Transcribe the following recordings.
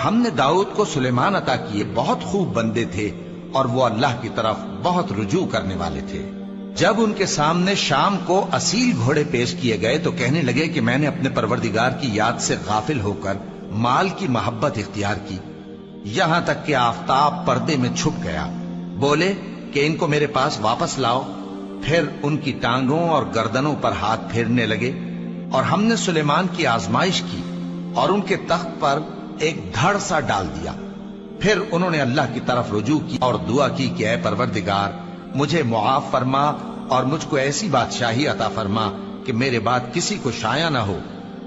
ہم نے داؤد کو سلیمان عطا کیے، بہت خوب بندے تھے اور وہ اللہ کی طرف بہت رجوع کرنے والے تھے۔ جب ان کے سامنے شام کو اصیل گھوڑے پیش کیے گئے تو کہنے لگے کہ میں نے اپنے پروردگار کی یاد سے غافل ہو کر مال کی محبت اختیار کی، یہاں تک کہ آفتاب پردے میں چھپ گیا۔ بولے کہ ان کو میرے پاس واپس لاؤ۔ پھر ان کی ٹانگوں اور گردنوں پر ہاتھ پھیرنے لگے، اور ہم نے سلیمان کی آزمائش کی اور ان کے تخت پر ایک دھڑ سا ڈال دیا۔ پھر انہوں نے اللہ کی طرف رجوع کی اور دعا کی کہ اے پروردگار مجھے معاف فرما اور مجھ کو ایسی بادشاہی عطا فرما کہ میرے بعد کسی کو شایع نہ ہو،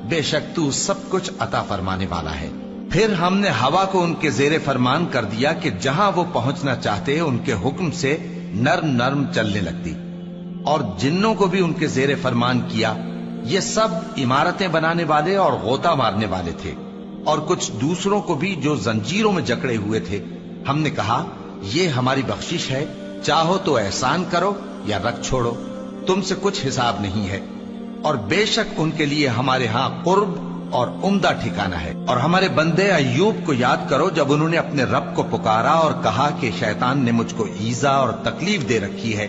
بے شک تو سب کچھ عطا فرمانے والا ہے۔ پھر ہم نے ہوا کو ان کے زیر فرمان کر دیا کہ جہاں وہ پہنچنا چاہتے ان کے حکم سے نرم نرم چلنے لگتی، اور جنوں کو بھی ان کے زیر فرمان کیا۔ یہ سب عمارتیں بنانے والے اور غوطہ مارنے والے تھے، اور کچھ دوسروں کو بھی جو زنجیروں میں جکڑے ہوئے تھے۔ ہم نے کہا یہ ہماری بخشش ہے، چاہو تو احسان کرو یا رکھ چھوڑو، تم سے کچھ حساب نہیں ہے، اور بے شک ان کے لیے ہمارے ہاں قرب اور عمدہ ٹھکانہ ہے۔ اور ہمارے بندے ایوب کو یاد کرو جب انہوں نے اپنے رب کو پکارا اور کہا کہ شیطان نے مجھ کو ایذا اور تکلیف دے رکھی ہے۔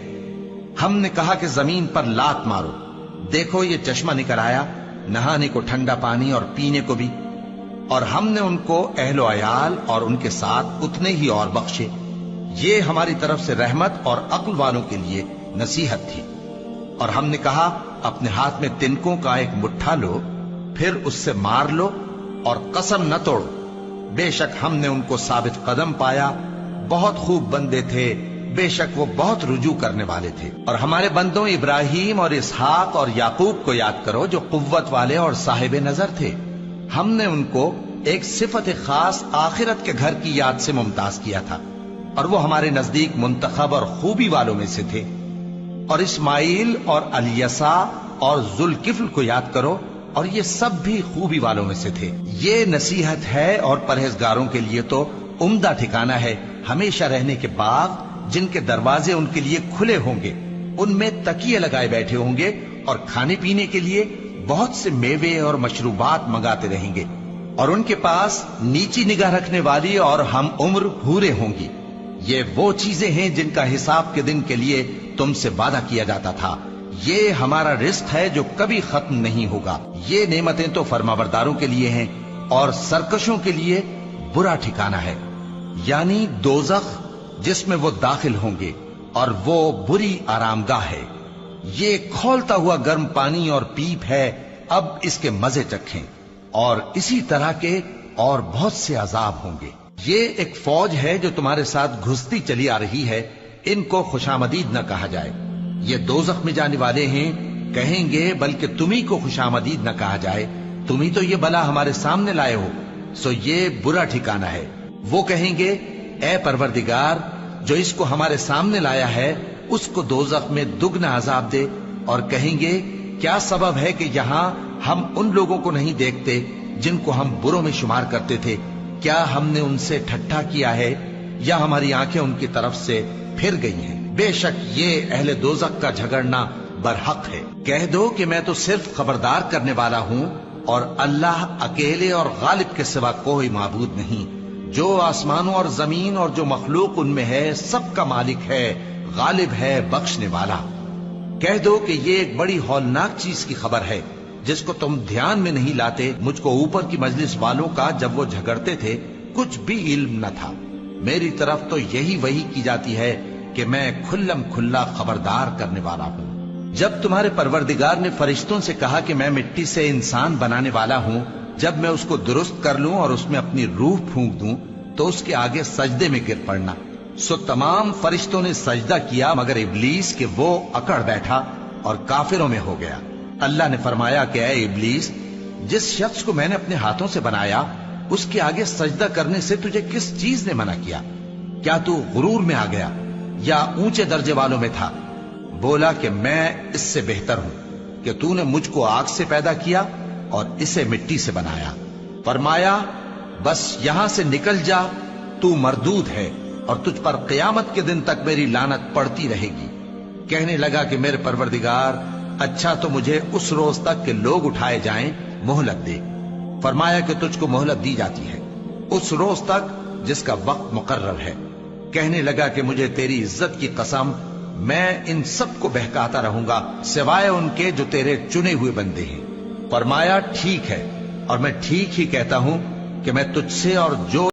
ہم نے کہا کہ زمین پر لات مارو، دیکھو یہ چشمہ نکل آیا، نہانے کو ٹھنڈا پانی اور پینے کو بھی، اور ہم نے ان کو اہل و عیال اور ان کے ساتھ اتنے ہی اور بخشے۔ یہ ہماری طرف سے رحمت اور عقل والوں کے لیے نصیحت تھی۔ اور ہم نے کہا اپنے ہاتھ میں تنکوں کا ایک مٹھا لو، پھر اس سے مار لو اور قسم نہ توڑو، بے شک ہم نے ان کو ثابت قدم پایا، بہت خوب بندے تھے، بے شک وہ بہت رجوع کرنے والے تھے۔ اور ہمارے بندوں ابراہیم اور اسحاق اور یعقوب کو یاد کرو جو قوت والے اور صاحب نظر تھے۔ ہم نے ان کو ایک صفت خاص آخرت کے گھر کی یاد سے ممتاز کیا تھا، اور وہ ہمارے نزدیک منتخب اور خوبی والوں میں سے تھے۔ اور اسماعیل اور الیسع اور ذوالکفل کو یاد کرو، اور یہ سب بھی خوبی والوں میں سے تھے۔ یہ نصیحت ہے اور پرہیزگاروں کے لیے تو عمدہ ٹھکانہ ہے، ہمیشہ رہنے کے باغ جن کے دروازے ان کے لیے کھلے ہوں گے، ان میں تکیے لگائے بیٹھے ہوں گے، اور کھانے پینے کے لیے بہت سے میوے اور مشروبات منگاتے رہیں گے، اور ان کے پاس نیچی نگاہ رکھنے والی اور ہم عمر حوریں ہوں گی۔ یہ وہ چیزیں ہیں جن کا حساب کے دن کے لیے تم سے وعدہ کیا جاتا تھا، یہ ہمارا رزق ہے جو کبھی ختم نہیں ہوگا۔ یہ نعمتیں تو فرمانبرداروں کے لیے ہیں، اور سرکشوں کے لیے برا ٹھکانہ ہے، یعنی دوزخ جس میں وہ داخل ہوں گے، اور وہ بری آرامگاہ ہے۔ یہ کھولتا ہوا گرم پانی اور پیپ ہے، اب اس کے مزے چکھیں، اور اسی طرح کے اور بہت سے عذاب ہوں گے۔ یہ ایک فوج ہے جو تمہارے ساتھ گھستی چلی آ رہی ہے، ان کو خوشامدید نہ کہا جائے۔ یہ دوزخ میں جانے والے ہیں، کہیں گے بلکہ تمہیں کو خوشامدید نہ کہا جائے، تمہیں تو یہ بلا ہمارے سامنے لائے ہو، سو یہ برا ٹھکانہ ہے۔ وہ کہیں گے اے پروردگار جو اس کو ہمارے سامنے لایا ہے اس کو دوزخ میں دگنا عذاب دے، اور کہیں گے کیا سبب ہے کہ یہاں ہم ان لوگوں کو نہیں دیکھتے جن کو ہم بروں میں شمار کرتے تھے؟ کیا ہم نے ان سے ٹھٹھا کیا ہے یا ہماری آنکھیں ان کی طرف سے پھر گئی ہیں؟ بے شک یہ اہل دوزخ کا جھگڑنا برحق ہے۔ کہہ دو کہ میں تو صرف خبردار کرنے والا ہوں، اور اللہ اکیلے اور غالب کے سوا کوئی معبود نہیں۔ جو آسمانوں اور زمین اور جو مخلوق ان میں ہے سب کا مالک ہے، غالب ہے، بخشنے والا۔ کہہ دو کہ یہ ایک بڑی ہولناک چیز کی خبر ہے جس کو تم دھیان میں نہیں لاتے۔ مجھ کو اوپر کی مجلس والوں کا جب وہ جھگڑتے تھے کچھ بھی علم نہ تھا، میری طرف تو یہی وحی کی جاتی ہے کہ میں کھلم کھلا خبردار کرنے والا ہوں۔ جب تمہارے پروردگار نے فرشتوں سے کہا کہ میں مٹی سے انسان بنانے والا ہوں، جب میں اس کو درست کر لوں اور اس میں اپنی روح پھونک دوں تو اس کے آگے سجدے میں گر پڑنا، سو تمام فرشتوں نے سجدہ کیا مگر ابلیس کہ وہ اکڑ بیٹھا اور کافروں میں ہو گیا۔ اللہ نے فرمایا کہ اے ابلیس، جس شخص کو میں نے اپنے ہاتھوں سے بنایا اس کے آگے سجدہ کرنے سے تجھے کس چیز نے منع کیا؟ کیا تو غرور میں آ گیا یا اونچے درجے والوں میں تھا؟ بولا کہ میں اس سے بہتر ہوں کہ تو نے مجھ کو آگ سے پیدا کیا اور اسے مٹی سے بنایا۔ فرمایا بس یہاں سے نکل جا، تو مردود ہے اور تجھ پر قیامت کے دن تک میری لعنت پڑتی رہے گی۔ کہنے لگا کہ میرے پروردگار، اچھا تو مجھے اس روز تک کہ لوگ اٹھائے جائیں مہلت دے۔ فرمایا کہ تجھ کو مہلت دی جاتی ہے، اس روز تک جس کا وقت مقرر ہے۔ کہنے لگا کہ مجھے تیری عزت کی قسم، میں ان سب کو بہکاتا رہوں گا سوائے ان کے جو تیرے چنے ہوئے بندے ہیں۔ فرمایا ٹھیک ہے، اور میں ٹھیک ہی کہتا ہوں کہ میں تجھ سے اور جو